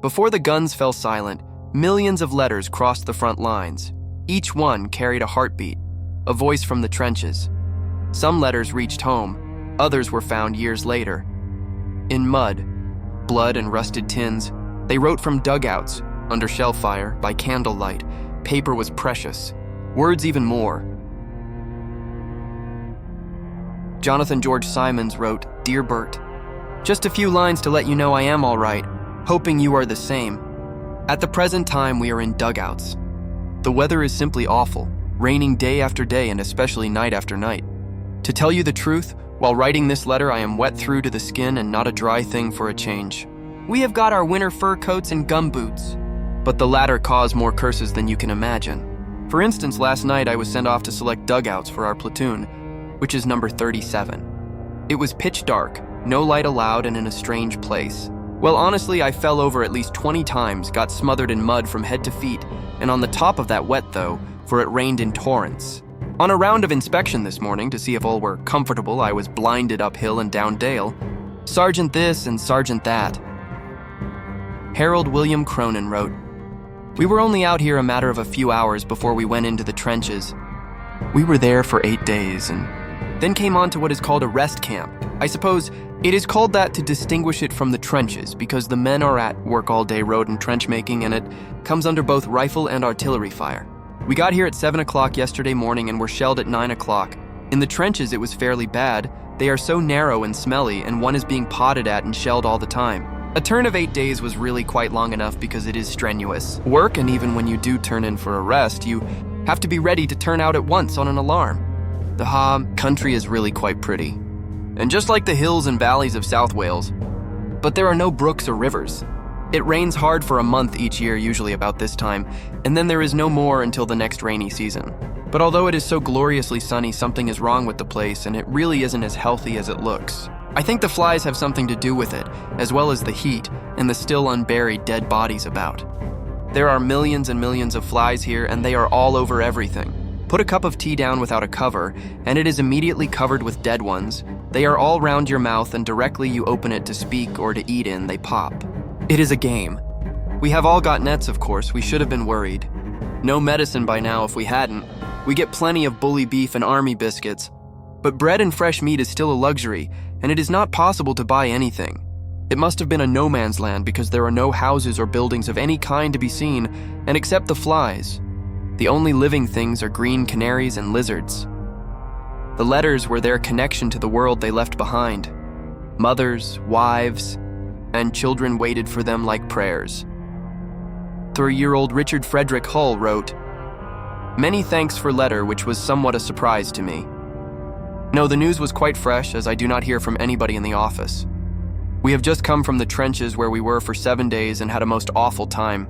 Before the guns fell silent, millions of letters crossed the front lines. Each one carried a heartbeat, a voice from the trenches. Some letters reached home, others were found years later. In mud, blood and rusted tins, they wrote from dugouts, under shell fire, by candlelight. Paper was precious, words even more. Jonathan George Simons wrote, "Dear Bert, just a few lines to let you know I am all right, hoping you are the same. At the present time, we are in dugouts. The weather is simply awful, raining day after day and especially night after night. To tell you the truth, while writing this letter, I am wet through to the skin and not a dry thing for a change. We have got our winter fur coats and gum boots, but the latter cause more curses than you can imagine. For instance, last night I was sent off to select dugouts for our platoon, which is number 37. It was pitch dark, no light allowed, and in a strange place. Well, honestly, I fell over at least 20 times, got smothered in mud from head to feet, and on the top of that wet though, for it rained in torrents. On a round of inspection this morning to see if all were comfortable, I was blinded uphill and down dale. Sergeant this and Sergeant that." Harold William Cronin wrote, "We were only out here a matter of a few hours before we went into the trenches. We were there for 8 days and then came on to what is called a rest camp. I suppose it is called that to distinguish it from the trenches because the men are at work all day road and trench making, and it comes under both rifle and artillery fire. We got here at 7 o'clock yesterday morning and were shelled at 9 o'clock. In the trenches it was fairly bad. They are so narrow and smelly, and one is being potted at and shelled all the time. A turn of 8 days was really quite long enough because it is strenuous work, and even when you do turn in for a rest, you have to be ready to turn out at once on an alarm. The country is really quite pretty, and just like the hills and valleys of South Wales, but there are no brooks or rivers. It rains hard for a month each year, usually about this time, and then there is no more until the next rainy season. But although it is so gloriously sunny, something is wrong with the place, and it really isn't as healthy as it looks. I think the flies have something to do with it, as well as the heat and the still unburied dead bodies about. There are millions and millions of flies here, and they are all over everything. Put a cup of tea down without a cover, and it is immediately covered with dead ones. They are all round your mouth, and directly you open it to speak or to eat in, they pop. It is a game. We have all got nets, of course. We should have been worried. No medicine by now if we hadn't. We get plenty of bully beef and army biscuits. But bread and fresh meat is still a luxury, and it is not possible to buy anything. It must have been a no man's land because there are no houses or buildings of any kind to be seen, and except the flies, the only living things are green canaries and lizards. The letters were their connection to the world they left behind. Mothers, wives, and children waited for them like prayers. 3-year-old Richard Frederick Hull wrote, "Many thanks for letter, which was somewhat a surprise to me. No, the news was quite fresh, as I do not hear from anybody in the office. We have just come from the trenches where we were for 7 days and had a most awful time.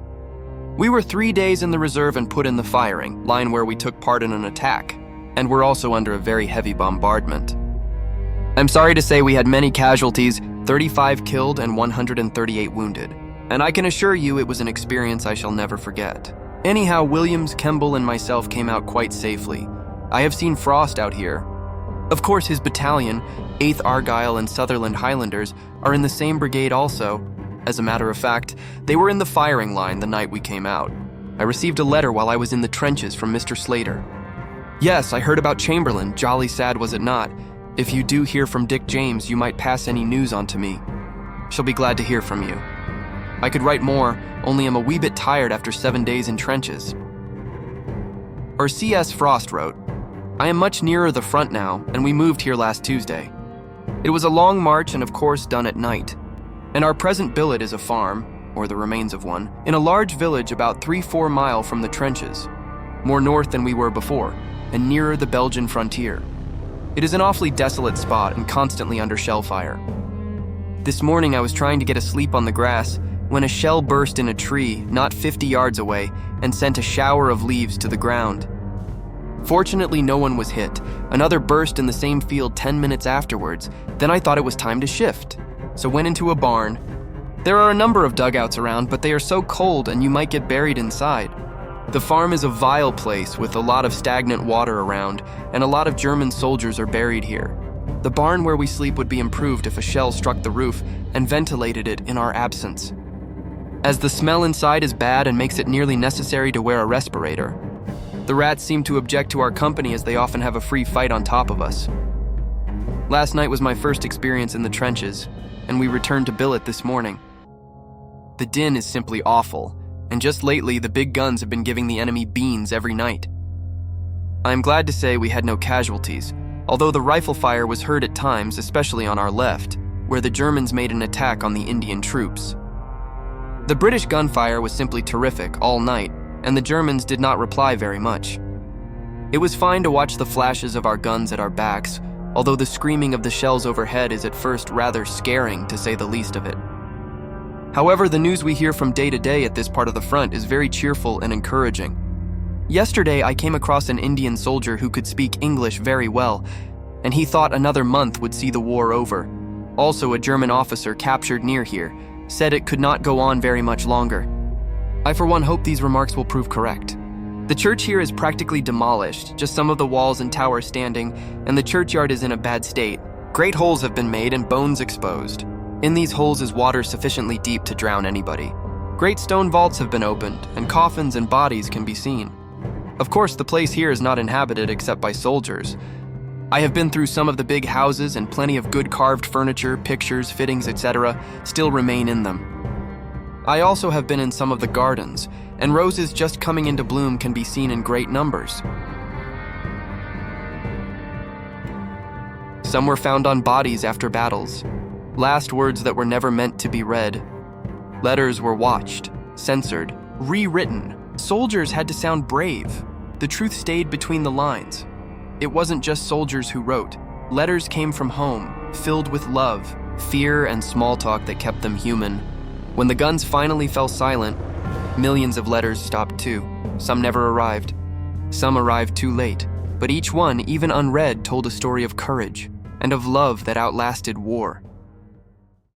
We were 3 days in the reserve and put in the firing line where we took part in an attack, and were also under a very heavy bombardment. I'm sorry to say we had many casualties, 35 killed and 138 wounded, and I can assure you it was an experience I shall never forget. Anyhow, Williams, Kemble, and myself came out quite safely. I have seen Frost out here. Of course, his battalion, 8th Argyll and Sutherland Highlanders, are in the same brigade also. As a matter of fact, they were in the firing line the night we came out. I received a letter while I was in the trenches from Mr. Slater. Yes, I heard about Chamberlain, jolly sad was it not? If you do hear from Dick James, you might pass any news on to me. Shall be glad to hear from you. I could write more, only am a wee bit tired after 7 days in trenches." Or C.S. Frost wrote, "I am much nearer the front now, and we moved here last Tuesday. It was a long march and of course done at night. And our present billet is a farm, or the remains of one, in a large village about 3-4 miles from the trenches, more north than we were before, and nearer the Belgian frontier. It is an awfully desolate spot and constantly under shell fire. This morning I was trying to get asleep on the grass when a shell burst in a tree not 50 yards away and sent a shower of leaves to the ground. Fortunately, no one was hit. Another burst in the same field 10 minutes afterwards. Then I thought it was time to shift, so went into a barn. There are a number of dugouts around, but they are so cold and you might get buried inside. The farm is a vile place with a lot of stagnant water around, and a lot of German soldiers are buried here. The barn where we sleep would be improved if a shell struck the roof and ventilated it in our absence. as the smell inside is bad and makes it nearly necessary to wear a respirator. The rats seem to object to our company as they often have a free fight on top of us. Last night was my first experience in the trenches, and we returned to billet this morning. The din is simply awful, and just lately the big guns have been giving the enemy beans every night. I am glad to say we had no casualties, although the rifle fire was heard at times, especially on our left, where the Germans made an attack on the Indian troops. The British gunfire was simply terrific all night, and the Germans did not reply very much. It was fine to watch the flashes of our guns at our backs, although the screaming of the shells overhead is at first rather scaring, to say the least of it. However, the news we hear from day to day at this part of the front is very cheerful and encouraging. Yesterday, I came across an Indian soldier who could speak English very well, and he thought another month would see the war over. Also, a German officer captured near here said it could not go on very much longer. I for one hope these remarks will prove correct. The church here is practically demolished, just some of the walls and towers standing, and the churchyard is in a bad state. Great holes have been made and bones exposed. In these holes is water sufficiently deep to drown anybody. Great stone vaults have been opened, and coffins and bodies can be seen. Of course, the place here is not inhabited except by soldiers. I have been through some of the big houses, and plenty of good carved furniture, pictures, fittings, etc. still remain in them. I also have been in some of the gardens, and roses just coming into bloom can be seen in great numbers. Some were found on bodies after battles. Last words that were never meant to be read. Letters were watched, censored, rewritten. Soldiers had to sound brave. The truth stayed between the lines. It wasn't just soldiers who wrote. Letters came from home, filled with love, fear, and small talk that kept them human. When the guns finally fell silent, millions of letters stopped too. Some never arrived. Some arrived too late. But each one, even unread, told a story of courage and of love that outlasted war.